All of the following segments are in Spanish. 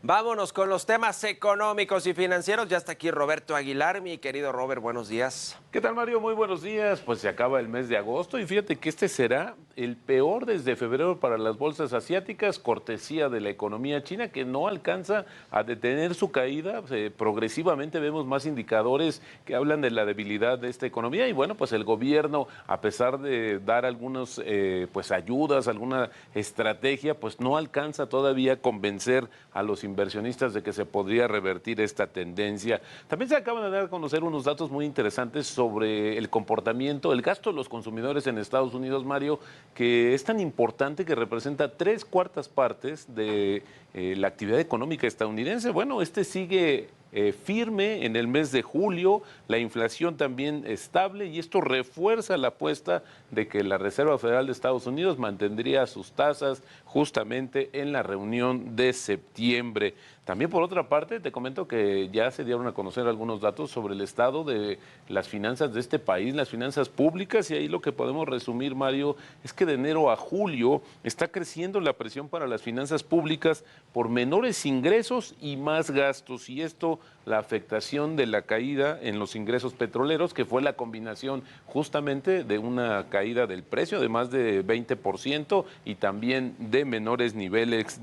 Vámonos con los temas económicos y financieros. Ya está aquí Roberto Aguilar. Mi querido Robert, buenos días. ¿Qué tal, Mario? Muy buenos días. Pues se acaba el mes de agosto y fíjate que este será el peor desde febrero para las bolsas asiáticas, cortesía de la economía china que no alcanza a detener su caída. Progresivamente vemos más indicadores que hablan de la debilidad de esta economía y bueno, pues el gobierno, a pesar de dar algunos pues ayudas, alguna estrategia, pues no alcanza todavía a convencer a los inversionistas de que se podría revertir esta tendencia. También se acaban de dar a conocer unos datos muy interesantes sobre el comportamiento, el gasto de los consumidores en Estados Unidos, Mario, que es tan importante que representa 3/4 de la actividad económica estadounidense. Bueno, este sigue firme en el mes de julio, la inflación también estable y esto refuerza la apuesta de que la Reserva Federal de Estados Unidos mantendría sus tasas justamente en la reunión de septiembre. También por otra parte te comento que ya se dieron a conocer algunos datos sobre el estado de las finanzas de este país, las finanzas públicas, y ahí lo que podemos resumir, Mario, es que de enero a julio está creciendo la presión para las finanzas públicas por menores ingresos y más gastos, y esto la afectación de la caída en los ingresos petroleros, que fue la combinación justamente de una caída del precio de más de 20% y también de menores niveles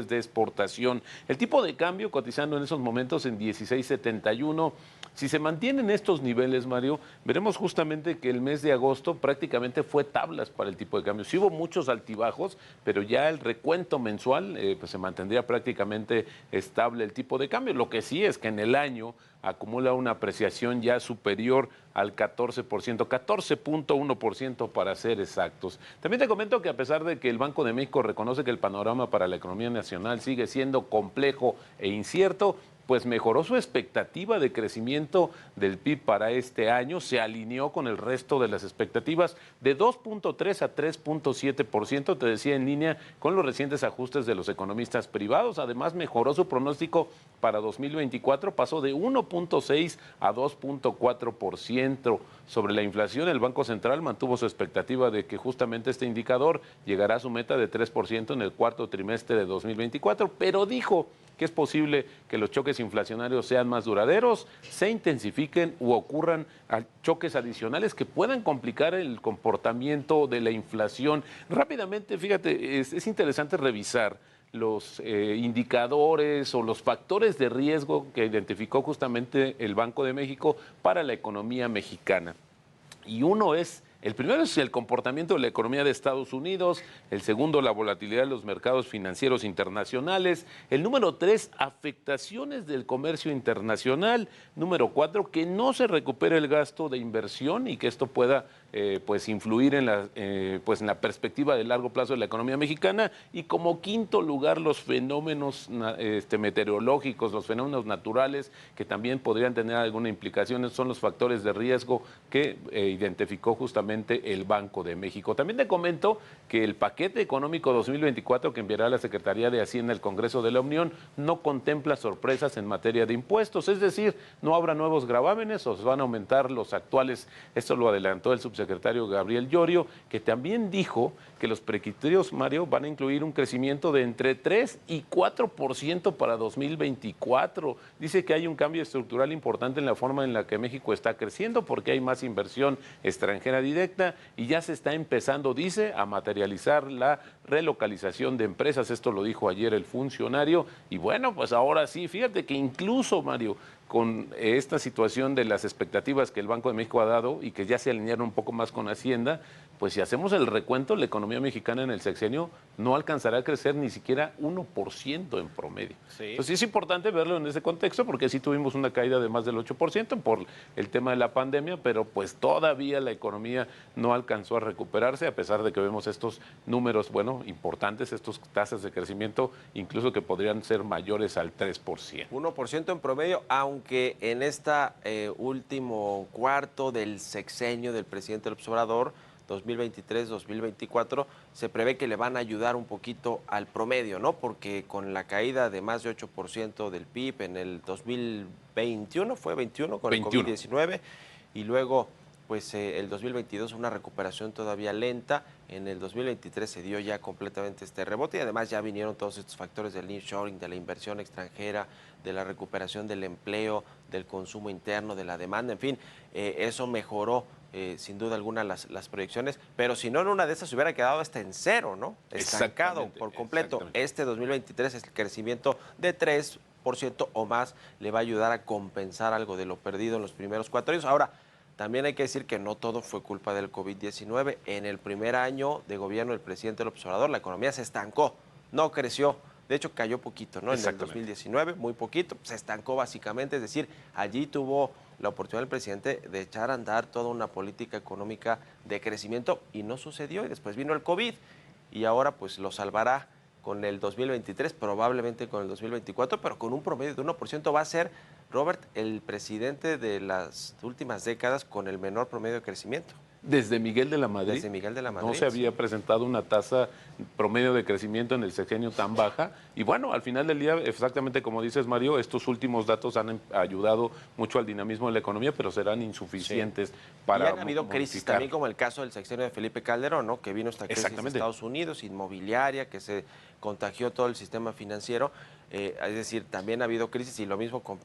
de exportación. El tipo de cambio cotizando en esos momentos en 16.71. Si se mantienen estos niveles, Mario, veremos justamente que el mes de agosto prácticamente fue tablas para el tipo de cambio. Sí hubo muchos altibajos, pero ya el recuento mensual pues se mantendría prácticamente estable el tipo de cambio. Lo que sí es que en el año acumula una apreciación ya superior al 14%, 14.1% para ser exactos. También te comento que a pesar de que el Banco de México reconoce que el panorama para la economía nacional sigue siendo complejo e incierto, pues mejoró su expectativa de crecimiento del PIB para este año, se alineó con el resto de las expectativas de 2.3 a 3.7%, te decía, en línea con los recientes ajustes de los economistas privados. Además, mejoró su pronóstico para 2024, pasó de 1.6 a 2.4%. Sobre la inflación, el Banco Central mantuvo su expectativa de que justamente este indicador llegará a su meta de 3% en el cuarto trimestre de 2024, pero dijo que es posible que los choques inflacionarios sean más duraderos, se intensifiquen u ocurran choques adicionales que puedan complicar el comportamiento de la inflación. Rápidamente, fíjate, es interesante revisar los indicadores o los factores de riesgo que identificó justamente el Banco de México para la economía mexicana. Y el primero es el comportamiento de la economía de Estados Unidos, el segundo, la volatilidad de los mercados financieros internacionales, el número 3, afectaciones del comercio internacional, número 4, que no se recupere el gasto de inversión y que esto pueda pues influir en la perspectiva de largo plazo de la economía mexicana, y como quinto lugar los fenómenos meteorológicos, los fenómenos naturales que también podrían tener alguna implicación, son los factores de riesgo que identificó justamente el Banco de México. También te comento que el paquete económico 2024 que enviará la Secretaría de Hacienda al Congreso de la Unión no contempla sorpresas en materia de impuestos, es decir, no habrá nuevos gravámenes o se van a aumentar los actuales. Esto lo adelantó el subsecretario Gabriel Llorio, que también dijo que los precriterios, Mario, van a incluir un crecimiento de entre 3 y 4% para 2024. Dice que hay un cambio estructural importante en la forma en la que México está creciendo porque hay más inversión extranjera directa y ya se está empezando, dice, a materializar la relocalización de empresas. Esto lo dijo ayer el funcionario. Y bueno, pues ahora sí, fíjate que incluso, Mario, con esta situación de las expectativas que el Banco de México ha dado y que ya se alinearon un poco más con Hacienda, pues si hacemos el recuento, la economía mexicana en el sexenio no alcanzará a crecer ni siquiera 1% en promedio. Sí. Entonces es importante verlo en ese contexto porque sí tuvimos una caída de más del 8% por el tema de la pandemia, pero pues todavía la economía no alcanzó a recuperarse a pesar de que vemos estos números, bueno, importantes, estas tasas de crecimiento incluso que podrían ser mayores al 3%. 1% en promedio, aunque en esta último cuarto del sexenio del presidente López Obrador, 2023-2024, se prevé que le van a ayudar un poquito al promedio, ¿no? Porque con la caída de más de 8% del PIB en el 2021, fue 21 con el 21. COVID-19, y luego pues el 2022 una recuperación todavía lenta. En el 2023 se dio ya completamente este rebote y además ya vinieron todos estos factores del nearshoring, de la inversión extranjera, de la recuperación del empleo, del consumo interno, de la demanda, en fin, eso mejoró sin duda alguna las proyecciones, pero si no, en una de esas se hubiera quedado hasta en cero, ¿no? Estancado por completo. Este 2023 es el crecimiento de 3% o más, le va a ayudar a compensar algo de lo perdido en los primeros 4 años. Ahora, también hay que decir que no todo fue culpa del COVID-19. En el primer año de gobierno del presidente López Obrador, la economía se estancó, no creció. De hecho, cayó poquito, ¿no? En el 2019, muy poquito, se estancó básicamente. Es decir, allí tuvo la oportunidad del presidente de echar a andar toda una política económica de crecimiento y no sucedió. Y después vino el COVID y ahora pues lo salvará con el 2023, probablemente con el 2024, pero con un promedio de 1%. Va a ser, Robert, el presidente de las últimas décadas con el menor promedio de crecimiento. Desde Miguel de la Madrid. Desde Miguel de la Madrid. No se había presentado una tasa promedio de crecimiento en el sexenio tan baja. Y bueno, al final del día, exactamente como dices, Mario, estos últimos datos han ayudado mucho al dinamismo de la economía, pero serán insuficientes para. Y han habido crisis también, como el caso del sexenio de Felipe Calderón, ¿no? Que vino esta crisis de Estados Unidos, inmobiliaria, que se contagió todo el sistema financiero. Es decir, también ha habido crisis y lo mismo con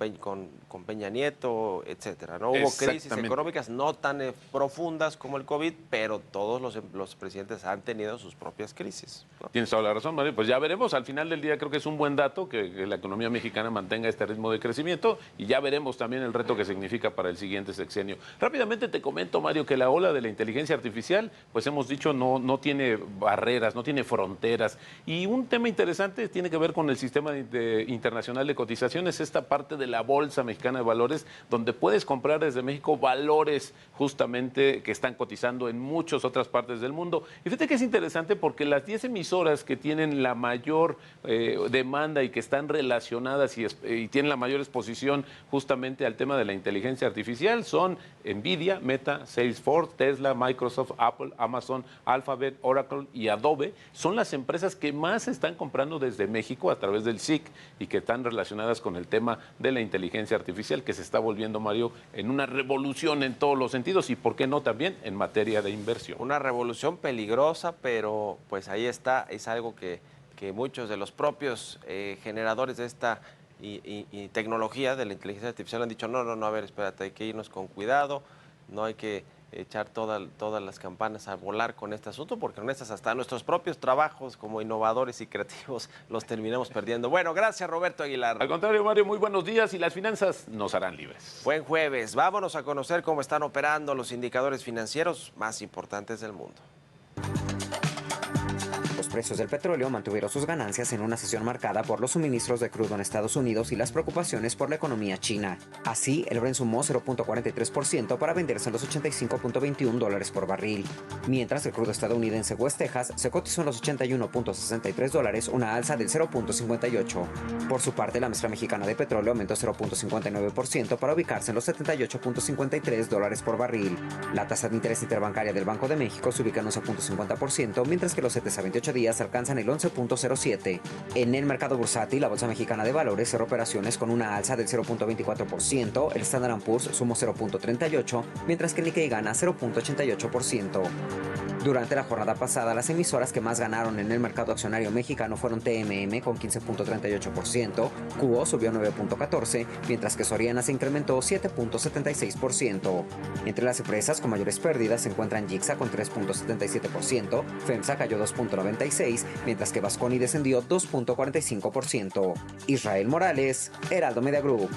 Peña Nieto, etcétera, ¿no? Hubo crisis económicas no tan profundas como el COVID, pero todos los presidentes han tenido sus propias crisis, ¿no? Tienes toda la razón, Mario. Pues ya veremos. Al final del día creo que es un buen dato que la economía mexicana mantenga este ritmo de crecimiento y ya veremos también el reto que significa para el siguiente sexenio. Rápidamente te comento, Mario, que la ola de la inteligencia artificial, pues hemos dicho, no tiene barreras, no tiene fronteras. Y un tema interesante tiene que ver con el sistema internacional de cotizaciones, esta parte de la Bolsa Mexicana de Valores, donde puedes comprar desde México valores justamente que están cotizando en muchas otras partes del mundo. Y fíjate que es interesante porque las 10 emisoras que tienen la mayor demanda y que están relacionadas y tienen la mayor exposición justamente al tema de la inteligencia artificial son Nvidia, Meta, Salesforce, Tesla, Microsoft, Apple, Amazon, Alphabet, Oracle y Adobe. Son las empresas que más están comprando desde México a través del SIC y que están relacionadas con el tema de la inteligencia artificial que se está volviendo, Mario, en una revolución en todos los sentidos y, ¿por qué no, también en materia de inversión? Una revolución peligrosa, pero pues ahí está, es algo que muchos de los propios generadores de esta y tecnología de la inteligencia artificial han dicho, no, a ver, espérate, hay que irnos con cuidado, no hay que echar todas las campanas a volar con este asunto, porque en estas hasta nuestros propios trabajos como innovadores y creativos los terminamos perdiendo. Bueno, gracias Roberto Aguilar. Al contrario, Mario, muy buenos días y las finanzas nos harán libres. Buen jueves. Vámonos a conocer cómo están operando los indicadores financieros más importantes del mundo. Los precios del petróleo mantuvieron sus ganancias en una sesión marcada por los suministros de crudo en Estados Unidos y las preocupaciones por la economía china. Así, el Brent sumó 0.43% para venderse en los $85.21 por barril, mientras el crudo estadounidense West Texas se cotizó en los $81.63, una alza del 0.58%. Por su parte, la mezcla mexicana de petróleo aumentó 0.59% para ubicarse en los $78.53 por barril. La tasa de interés interbancaria del Banco de México se ubica en 11.50%, mientras que los 7 a 28 días alcanzan el 11.07. En el mercado bursátil, la Bolsa Mexicana de Valores cerró operaciones con una alza del 0.24%, el Standard & Poor's sumó 0.38%, mientras que el Nikkei gana 0.88%. Durante la jornada pasada, las emisoras que más ganaron en el mercado accionario mexicano fueron TMM con 15.38%, QO subió 9.14%, mientras que Soriana se incrementó 7.76%. Entre las empresas con mayores pérdidas se encuentran Jixa con 3.77%, FEMSA cayó 2.96%, mientras que Vasconi descendió 2.45%. Israel Morales, Heraldo Media Group.